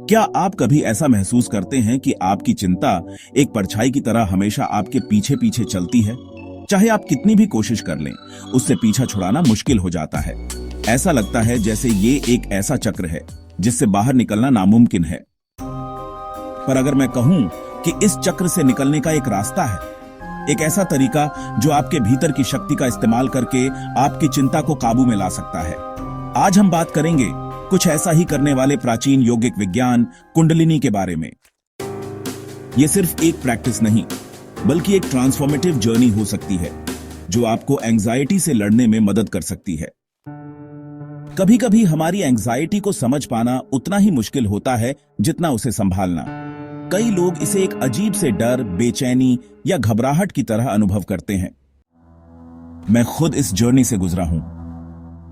क्या आप कभी ऐसा महसूस करते हैं कि आपकी चिंता एक परछाई की तरह हमेशा आपके पीछे पीछे चलती है? चाहे आप कितनी भी कोशिश कर लें, उससे पीछा छुड़ाना मुश्किल हो जाता है। ऐसा लगता है जैसे ये एक ऐसा चक्र है जिससे बाहर निकलना नामुमकिन है। पर अगर मैं कहूं कि इस चक्र से निकलने का एक रास्ता है, एक ऐसा तरीका जो आपके भीतर की शक्ति का इस्तेमाल करके आपकी चिंता को काबू में ला सकता है। आज हम बात करेंगे कुछ ऐसा ही करने वाले प्राचीन योगिक विज्ञान कुंडलिनी के बारे में। यह सिर्फ एक प्रैक्टिस नहीं, बल्कि एक ट्रांसफॉर्मेटिव जर्नी हो सकती है जो आपको एंजाइटी से लड़ने में मदद कर सकती है। कभी कभी हमारी एंजाइटी को समझ पाना उतना ही मुश्किल होता है जितना उसे संभालना। कई लोग इसे एक अजीब से डर, बेचैनी या घबराहट की तरह अनुभव करते हैं। मैं खुद इस जर्नी से गुजरा हूं।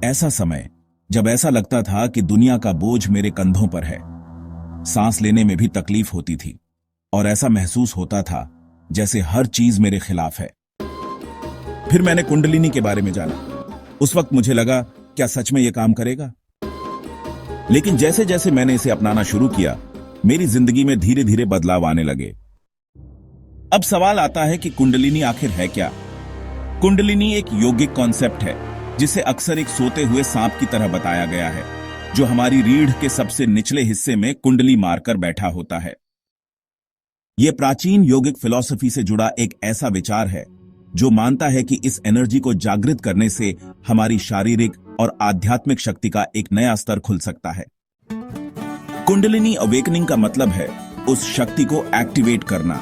ऐसा समय जब ऐसा लगता था कि दुनिया का बोझ मेरे कंधों पर है, सांस लेने में भी तकलीफ होती थी और ऐसा महसूस होता था जैसे हर चीज मेरे खिलाफ है। फिर मैंने कुंडलिनी के बारे में जाना। उस वक्त मुझे लगा, क्या सच में यह काम करेगा? लेकिन जैसे जैसे मैंने इसे अपनाना शुरू किया, मेरी जिंदगी में धीरे धीरे बदलाव आने लगे। अब सवाल आता है कि कुंडलिनी आखिर है क्या? कुंडलिनी एक योगिक कॉन्सेप्ट है जिसे अक्सर एक सोते हुए सांप की तरह बताया गया है, जो हमारी रीढ़ के सबसे निचले हिस्से में कुंडली मारकर बैठा होता है। यह प्राचीन योगिक फिलॉसफी से जुड़ा एक ऐसा विचार है जो मानता है कि इस एनर्जी को जागृत करने से हमारी शारीरिक और आध्यात्मिक शक्ति का एक नया स्तर खुल सकता है। कुंडलिनी अवेकनिंग का मतलब है उस शक्ति को एक्टिवेट करना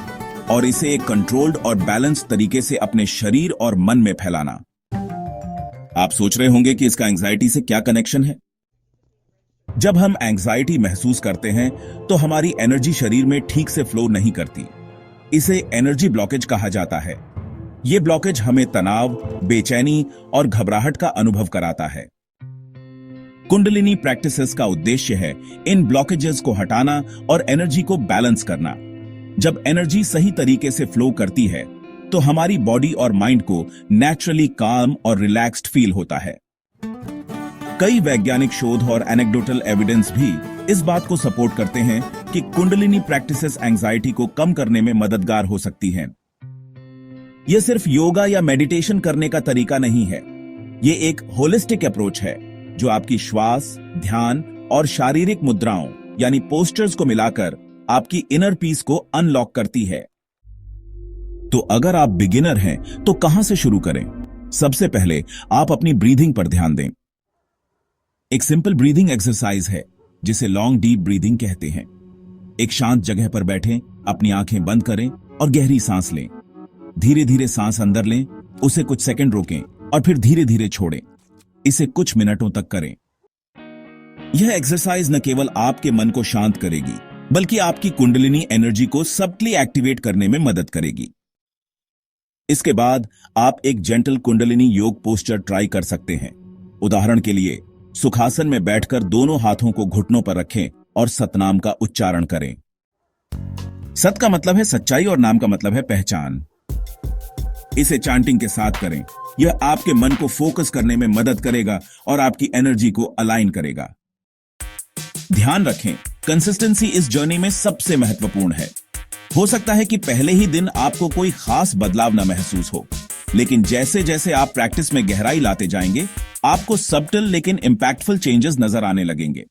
और इसे एक कंट्रोल्ड और बैलेंस तरीके से अपने शरीर और मन में फैलाना। आप सोच रहे होंगे कि इसका एंजाइटी से क्या कनेक्शन है? जब हम एंजाइटी महसूस करते हैं तो हमारी एनर्जी शरीर में ठीक से फ्लो नहीं करती। इसे एनर्जी ब्लॉकेज कहा जाता है। यह ब्लॉकेज हमें तनाव, बेचैनी और घबराहट का अनुभव कराता है। कुंडलिनी प्रैक्टिसेस का उद्देश्य है इन ब्लॉकेजेस को हटाना और एनर्जी को बैलेंस करना। जब एनर्जी सही तरीके से फ्लो करती है तो हमारी बॉडी और माइंड को नेचुरली काम और रिलैक्स्ड फील होता है। कई वैज्ञानिक शोध और एनेक्डोटल एविडेंस भी इस बात को सपोर्ट करते हैं कि कुंडलिनी प्रैक्टिसेस एंजाइटी को कम करने में मददगार हो सकती हैं। यह सिर्फ योगा या मेडिटेशन करने का तरीका नहीं है। यह एक होलिस्टिक अप्रोच है जो आपकी श्वास, ध्यान और शारीरिक मुद्राओं यानी पोस्चर्स को मिलाकर आपकी इनर पीस को अनलॉक करती है। तो अगर आप बिगिनर हैं तो कहां से शुरू करें? सबसे पहले आप अपनी ब्रीदिंग पर ध्यान दें। एक सिंपल ब्रीदिंग एक्सरसाइज है जिसे लॉन्ग डीप ब्रीदिंग कहते हैं। एक शांत जगह पर बैठें, अपनी आंखें बंद करें और गहरी सांस लें। धीरे धीरे सांस अंदर लें, उसे कुछ सेकंड रोकें और फिर धीरे धीरे छोड़ें। इसे कुछ मिनटों तक करें। यह एक्सरसाइज न केवल आपके मन को शांत करेगी, बल्कि आपकी कुंडलिनी एनर्जी को सबटली एक्टिवेट करने में मदद करेगी। इसके बाद आप एक जेंटल कुंडलिनी योग पोस्चर ट्राई कर सकते हैं। उदाहरण के लिए, सुखासन में बैठकर दोनों हाथों को घुटनों पर रखें और सतनाम का उच्चारण करें। सत का मतलब है सच्चाई और नाम का मतलब है पहचान। इसे चांटिंग के साथ करें। यह आपके मन को फोकस करने में मदद करेगा और आपकी एनर्जी को अलाइन करेगा। ध्यान रखें, कंसिस्टेंसी इस जर्नी में सबसे महत्वपूर्ण है। हो सकता है कि पहले ही दिन आपको कोई खास बदलाव न महसूस हो, लेकिन जैसे जैसे आप प्रैक्टिस में गहराई लाते जाएंगे, आपको सबटल लेकिन इंपैक्टफुल चेंजेस नजर आने लगेंगे।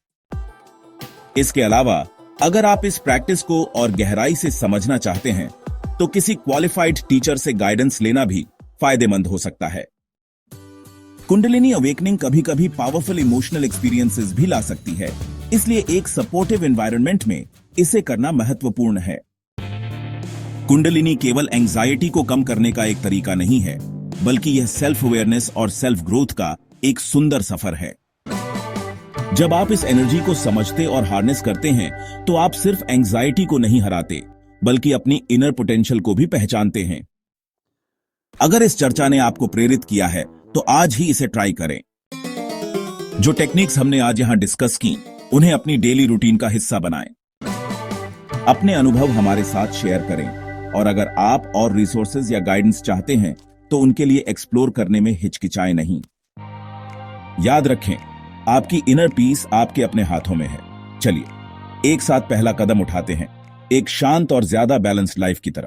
इसके अलावा अगर आप इस प्रैक्टिस को और गहराई से समझना चाहते हैं तो किसी क्वालिफाइड टीचर से गाइडेंस लेना भी फायदेमंद हो सकता है। कुंडलिनी अवेकनिंग कभी कभी पावरफुल इमोशनल एक्सपीरियंसेस भी ला सकती है, इसलिए एक सपोर्टिव एनवायरनमेंट में इसे करना महत्वपूर्ण है। कुंडलिनी केवल एंजाइटी को कम करने का एक तरीका नहीं है, बल्कि यह सेल्फ अवेयरनेस और सेल्फ ग्रोथ का एक सुंदर सफर है। जब आप इस एनर्जी को समझते और हार्नेस करते हैं तो आप सिर्फ एंजाइटी को नहीं हराते, बल्कि अपनी इनर पोटेंशियल को भी पहचानते हैं। अगर इस चर्चा ने आपको प्रेरित किया है तो आज ही इसे ट्राई करें। जो टेक्निक्स हमने आज यहां डिस्कस की, उन्हें अपनी डेली रूटीन का हिस्सा बनाएं। अपने अनुभव हमारे साथ शेयर करें और अगर आप और रिसोर्सेज या गाइडेंस चाहते हैं तो उनके लिए एक्सप्लोर करने में हिचकिचाएं नहीं। याद रखें, आपकी इनर पीस आपके अपने हाथों में है। चलिए एक साथ पहला कदम उठाते हैं, एक शांत और ज्यादा बैलेंस्ड लाइफ की तरफ।